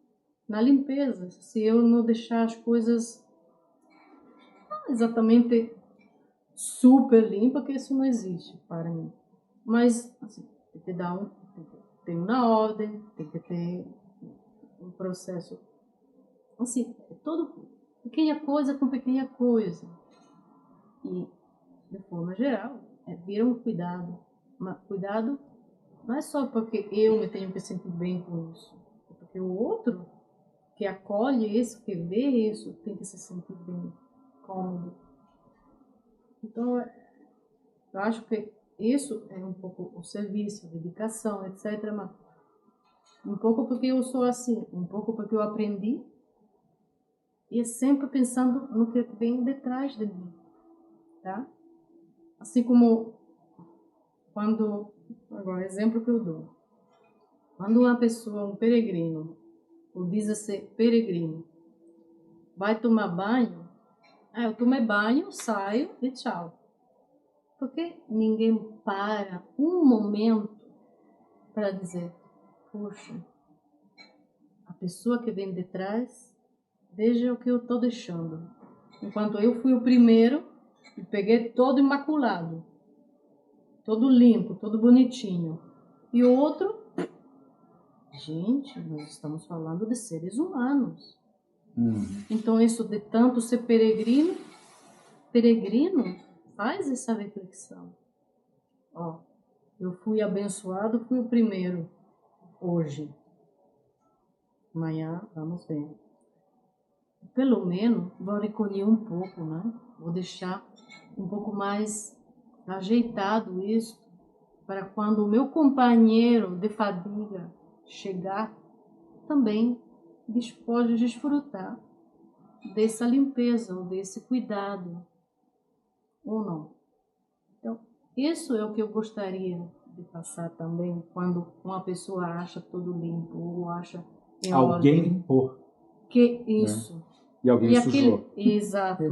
na limpeza, se eu não deixar as coisas exatamente super limpa, que isso não existe para mim. Mas, assim, tem que ter uma ordem, tem que ter um processo. Assim, todo pequena coisa com pequena coisa. E, de forma geral, vira um cuidado. Mas cuidado não é só porque eu me tenho que sentir bem com isso. É porque o outro que acolhe isso, que vê isso, tem que se sentir bem, cômodo. Então, eu acho que isso é um pouco o serviço, a dedicação, etc. Mas um pouco porque eu sou assim, um pouco porque eu aprendi e sempre pensando no que vem detrás de mim, tá? Assim como quando, agora, exemplo que eu dou, quando uma pessoa, um peregrino, ou diz a ser peregrino, vai tomar banho, eu tomei banho, saio e tchau. Porque ninguém para um momento para dizer, poxa, a pessoa que vem de trás, veja o que eu estou deixando. Enquanto eu fui o primeiro e peguei todo imaculado, todo limpo, todo bonitinho. E o outro, gente, nós estamos falando de seres humanos. Então isso de tanto ser peregrino faz essa reflexão. Ó, eu fui abençoado, fui o primeiro hoje. Amanhã vamos ver. Pelo menos vou recolher um pouco, né? Vou deixar um pouco mais ajeitado isso para quando o meu companheiro de fadiga chegar, também pode desfrutar dessa limpeza, ou desse cuidado, ou não. Então, isso é o que eu gostaria de passar também, quando uma pessoa acha tudo limpo, ou acha em Alguém ordem. limpou. Que isso. Né? E alguém sujou. Exato.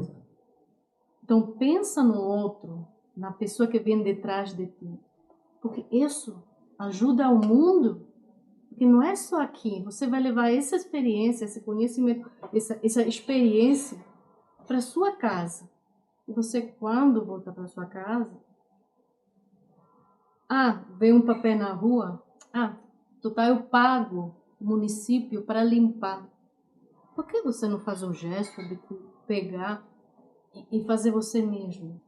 Então, pensa no outro, na pessoa que vem detrás de ti. Porque isso ajuda ao mundo. Porque não é só aqui. Você vai levar essa experiência, esse conhecimento, essa experiência para sua casa. E você, quando voltar para sua casa, vê um papel na rua, total, eu pago o município para limpar. Por que você não faz o gesto de pegar e fazer você mesmo?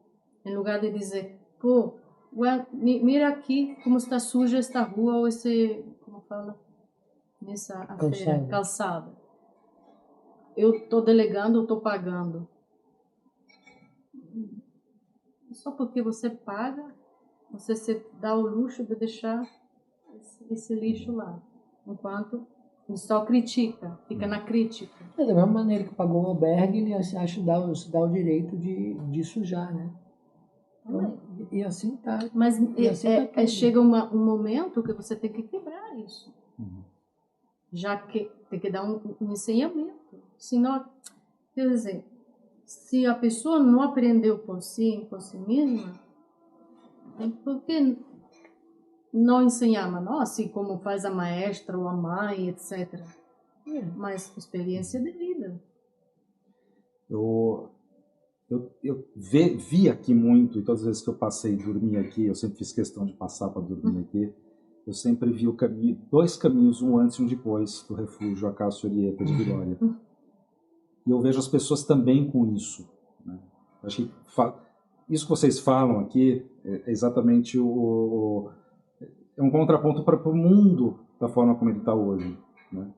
Em lugar de dizer, pô, mira aqui como está suja esta rua, ou esse, como fala, nessa calçada. Eu estou delegando, eu estou pagando. Só porque você paga, você se dá o luxo de deixar esse lixo lá. Enquanto só critica, fica na crítica. Da mesma maneira que pagou o albergue, ele acha se dá o direito de sujar, né? Então, e assim tá. Mas assim chega um momento que você tem que quebrar isso. Já que tem que dar um ensinamento. Senão, quer dizer, se a pessoa não aprendeu por si mesma, por que não ensinar a nós, assim como faz a maestra ou a mãe, etc. Mas experiência de vida. Eu vi aqui muito, e todas as vezes que eu passei e dormi aqui, eu sempre fiz questão de passar para dormir aqui, eu sempre vi dois caminhos, um antes e um depois, do refúgio Acácio Orieta de Vitória. E eu vejo as pessoas também com isso. Né? Acho que isso que vocês falam aqui é exatamente é um contraponto para o mundo da forma como ele está hoje. Né?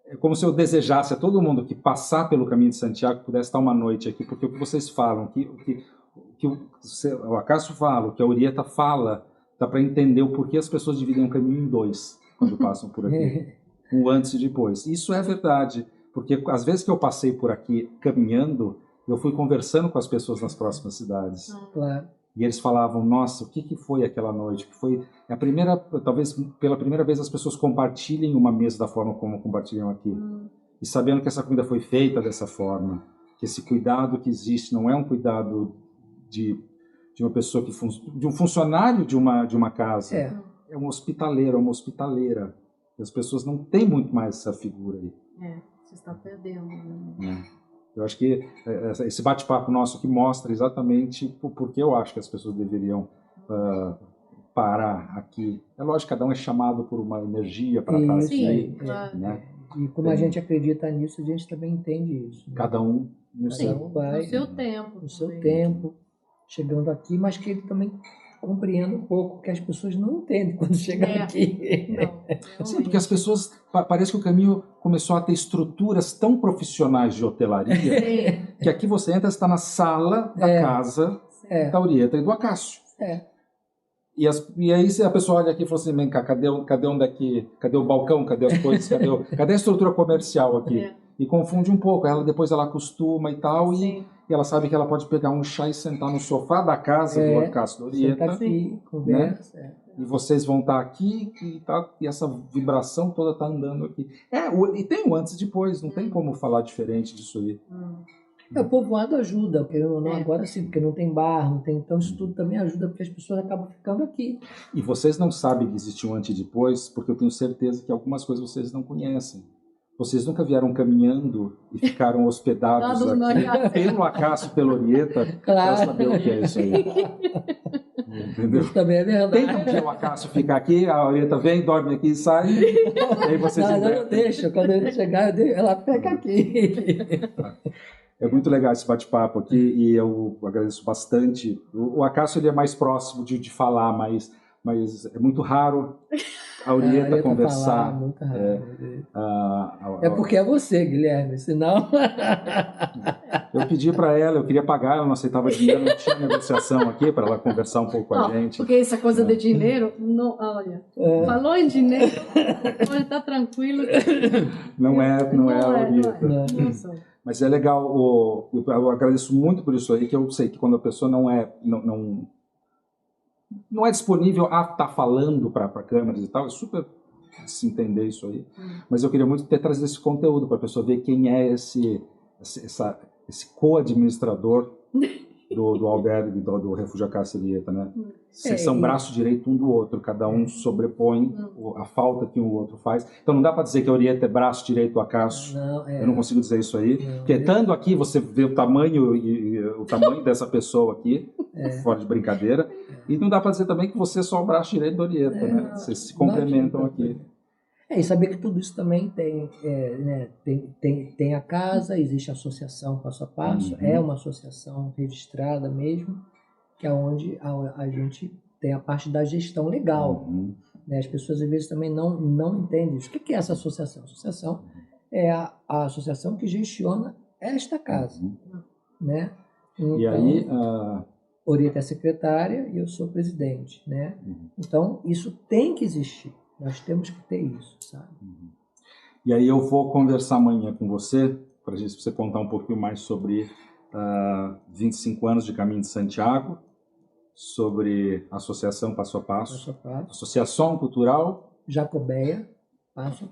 É como se eu desejasse a todo mundo que passar pelo caminho de Santiago pudesse estar uma noite aqui, porque o que vocês falam, que o Acácio fala, o que a Orieta fala, dá para entender o porquê as pessoas dividem o caminho em dois quando passam por aqui, um antes e depois. Isso é verdade, porque às vezes que eu passei por aqui caminhando, eu fui conversando com as pessoas nas próximas cidades. Claro. E eles falavam, nossa, o que foi aquela noite? Que foi a primeira, talvez pela primeira vez as pessoas compartilhem uma mesa da forma como compartilham aqui. E sabendo que essa comida foi feita dessa forma, que esse cuidado que existe não é um cuidado de uma pessoa de um funcionário de uma casa. É um hospitaleiro, é uma hospitaleira. E as pessoas não têm muito mais essa figura aí. Você está perdendo. Né? Eu acho que esse bate-papo nosso aqui mostra exatamente por que eu acho que as pessoas deveriam parar aqui. É lógico, cada um é chamado por uma energia para estar Isso, aqui, claro. né? E como a gente acredita nisso, a gente também entende isso. Né? Cada um no Cada seu. um vai No seu tempo. no seu também. tempo, chegando aqui, mas que ele também compreenda um pouco que as pessoas não entendem quando chegam aqui. Não, Sim, porque as pessoas, parece que o caminho começou a ter estruturas tão profissionais de hotelaria, Sim. que aqui você entra, está na sala da casa É. da Aurieta e do Acácio. É. E aí se a pessoa olha aqui e fala assim, vem cá, cadê o balcão, cadê as coisas, cadê a estrutura comercial aqui? É. E confunde um pouco, depois ela acostuma e tal, Sim. e ela sabe que ela pode pegar um chá e sentar no sofá da casa do Acácio da Senta Aurieta, aqui, conversa. e vocês vão estar aqui e essa vibração toda está andando aqui. E tem o antes e depois, não tem como falar diferente disso aí. O povoado ajuda, querendo ou não, agora sim, porque não tem bar, não tem, então isso tudo também ajuda, porque as pessoas acabam ficando aqui. E vocês não sabem que existe um antes e depois, porque eu tenho certeza que algumas coisas vocês não conhecem. Vocês nunca vieram caminhando e ficaram hospedados aqui pelo Acácio, pela Aurieta, para saber o que é isso aí. Entendeu? Isso também é verdade. Tem um dia o Acácio fica aqui, a Aurieta vem, dorme aqui e sai, e aí vocês eu deixo, quando ele chegar, ela fica aqui. É muito legal esse bate-papo aqui e eu agradeço bastante. O Acácio ele é mais próximo de falar, mas é muito raro a Aurieta conversar. Falar, muito raro. É porque é você, Guilherme, senão... Eu pedi para ela, eu queria pagar, ela não aceitava dinheiro, não tinha negociação aqui para ela conversar um pouco com a gente. Porque essa coisa de dinheiro, não, olha, falou em dinheiro, pode estar tranquilo. Não é a Aurieta. Nossa. Mas é legal, eu agradeço muito por isso aí, que eu sei que quando a pessoa não é disponível a estar falando para câmeras e tal, é super se entender isso aí. Mas eu queria muito ter trazido esse conteúdo para a pessoa ver quem é esse co-administrador do albergue, do Refúgio Acácio Aurieta, né? Vocês são braço direito um do outro, cada um sobrepõe a falta que o outro faz. Então não dá para dizer que a Aurieta é braço direito do Acácio. Eu não consigo dizer isso aí. Porque estando aqui, você vê o tamanho dessa pessoa aqui, fora de brincadeira. E não dá para dizer também que você é só o braço direito da Aurieta, né? Vocês se complementam aqui. E saber que tudo isso também tem a casa, existe a associação Passo a Passo, é uma associação registrada mesmo, que é onde a gente tem a parte da gestão legal. As pessoas às vezes também não entendem isso. O que é essa associação? A associação é a associação que gestiona esta casa. Né? Então, e aí... Aurieta é secretária e eu sou presidente. Né? Então, isso tem que existir. Nós temos que ter isso, sabe? E aí eu vou conversar amanhã com você, para você contar um pouquinho mais sobre 25 anos de Caminho de Santiago, sobre a Associação Passo a Passo, Associação Cultural Jacobeia,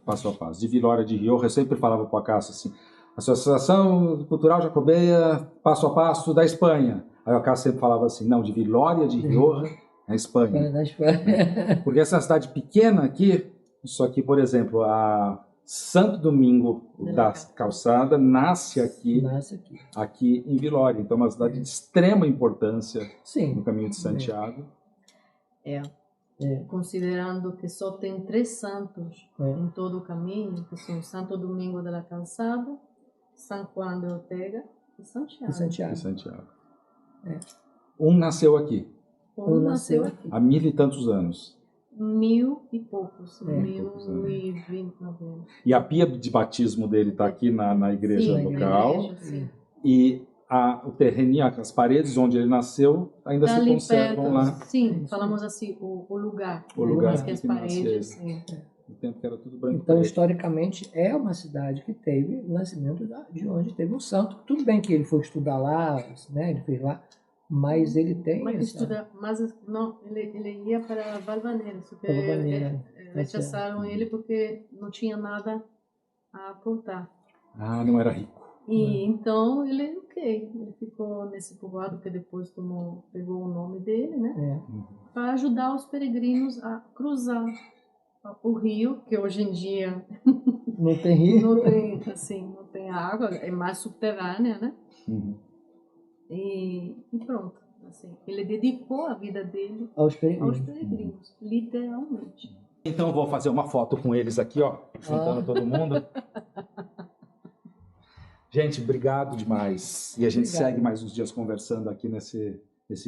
Passo a Passo, de Vitória de Rioja. Eu sempre falava para o Acácio assim, Associação Cultural Jacobeia, Passo a Passo da Espanha. Aí o Acácio sempre falava assim, não, de Vitória de Rioja, na Espanha. Porque essa é uma cidade pequena aqui, só que, por exemplo, a Santo Domingo da Calçada nasce aqui em Vilória. Então é uma cidade de extrema importância no Caminho de Santiago. Considerando que só tem 3 santos em todo o caminho, que são Santo Domingo da Calçada, São Juan de Ortega e Santiago. Um nasceu aqui. Um nasceu aqui. Há 1000 e tantos anos. 1000 e poucos. 1020. E a pia de batismo dele está aqui na igreja local. E o terreninho, as paredes onde ele nasceu, ainda se conservam perto, lá. Sim, falamos assim, o lugar. O lugar mais que as paredes. No tempo que era tudo branco. Então, historicamente, é uma cidade que teve o nascimento de onde teve um santo. Tudo bem que ele foi estudar lá, né? Ele fez lá. Mas ele tem. Mas não, ele ia para Valvaneira, rechaçaram ele porque não tinha nada a aportar. Não era rico. E então ele ficou nesse povoado que depois pegou o nome dele, né? Para ajudar os peregrinos a cruzar o rio, que hoje em dia não tem rio, não tem tem água, é mais subterrânea, né? Uhum. E pronto. Assim, ele dedicou a vida dele Aos aos peregrinos. peregrinos, literalmente. Então eu vou fazer uma foto com eles aqui, ó, juntando todo mundo. Gente, obrigado demais. E a gente Obrigado. segue mais uns dias conversando aqui nesse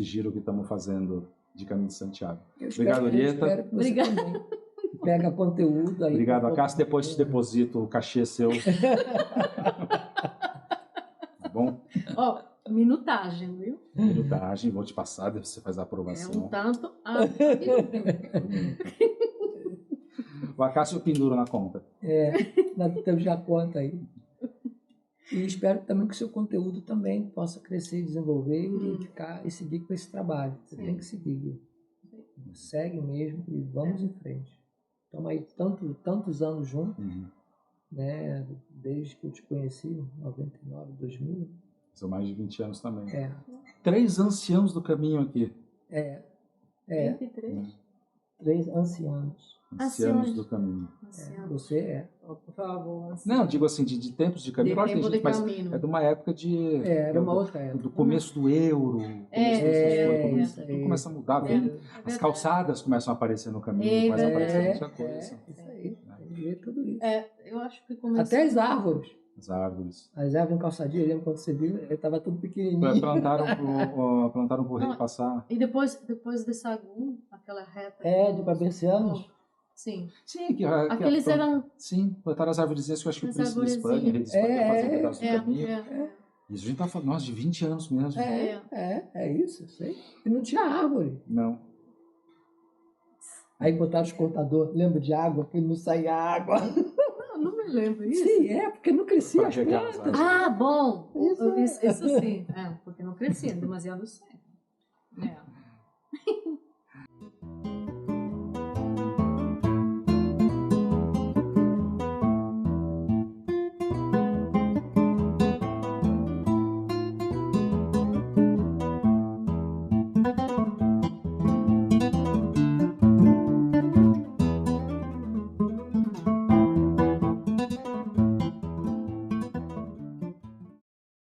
giro que estamos fazendo de Caminho de Santiago. Eu Obrigado, espero, eu Orieta. espero que você Obrigada. também pega conteúdo aí. Obrigado, pra Acácio. Depois te deposito o cachê seu. Tá bom? Ó, minutagem, viu? Minutagem, vou te passar, depois você faz a É aprovação. um tanto. O Acácio eu penduro na conta. Nós temos já conta aí. E espero também que o seu conteúdo também possa crescer, desenvolver e ficar e seguir com esse trabalho. Você tem que seguir. Segue mesmo e vamos em frente. Estamos aí tantos anos juntos, né? Desde que eu te conheci, 99, 2000. São mais de 20 anos também. 3 3 anciãos do caminho aqui. 23. 3 ancianos. Anciãos do caminho. Você é. Ó, por favor. Assim. Não, digo assim, de tempos de caminho. De Claro que tem tempo gente, de mas caminho. é de uma época de... Era uma outra época. Do começo do euro. isso aí. Tudo começa a mudar. As calçadas começam a aparecer no caminho. Começa a aparecer muita coisa. Isso aí. Tem que ver tudo isso. Eu acho que começou... Até as árvores. As árvores. As árvores em calçadinha, lembra quando você viu? Ele estava tudo pequenininho. Plantaram pro rei passar. E depois de Sagum, aquela reta... De Fabricianos. Sim. Sim, Aqueles eram... Sim, plantaram as árvorezinhas que eu acho que o As príncipe de Espanha, o rei de Espanha, fazia um pedaço do caminho. Isso a gente tá falando, nossa, de 20 anos mesmo. É isso, eu sei. E não tinha árvore. Não. Aí botaram os cortadores, lembra de água, que não saía água. Não me lembro isso. Sim, porque não crescia Pra as regar as plantas. árvores. Bom. Isso Isso sim. Porque não crescia demasiado cedo.